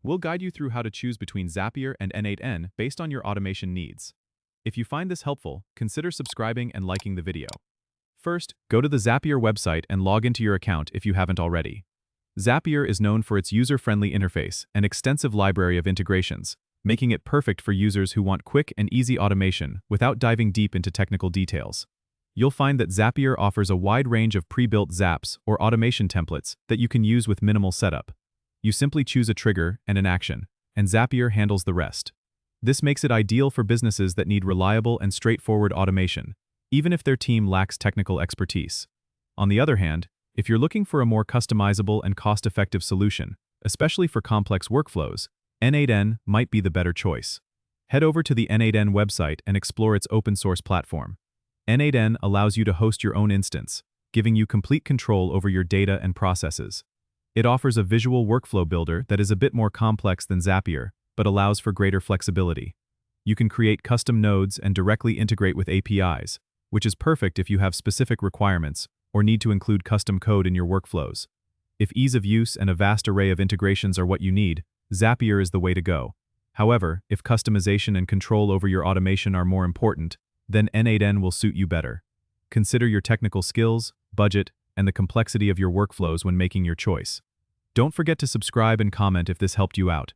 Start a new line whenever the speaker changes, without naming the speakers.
We'll guide you through how to choose between Zapier and n8n based on your automation needs. If you find this helpful, consider subscribing and liking the video. First, go to the Zapier website and log into your account if you haven't already. Zapier is known for its user-friendly interface and extensive library of integrations, making it perfect for users who want quick and easy automation without diving deep into technical details. You'll find that Zapier offers a wide range of pre-built zaps or automation templates that you can use with minimal setup. You simply choose a trigger and an action, and Zapier handles the rest. This makes it ideal for businesses that need reliable and straightforward automation, even if their team lacks technical expertise. On the other hand, if you're looking for a more customizable and cost-effective solution, especially for complex workflows, n8n might be the better choice. Head over to the n8n website and explore its open-source platform. n8n allows you to host your own instance, giving you complete control over your data and processes. It offers a visual workflow builder that is a bit more complex than Zapier, but allows for greater flexibility. You can create custom nodes and directly integrate with APIs, which is perfect if you have specific requirements or need to include custom code in your workflows. If ease of use and a vast array of integrations are what you need, Zapier is the way to go. However, if customization and control over your automation are more important, then n8n will suit you better. Consider your technical skills, budget, and the complexity of your workflows when making your choice. Don't forget to subscribe and comment if this helped you out.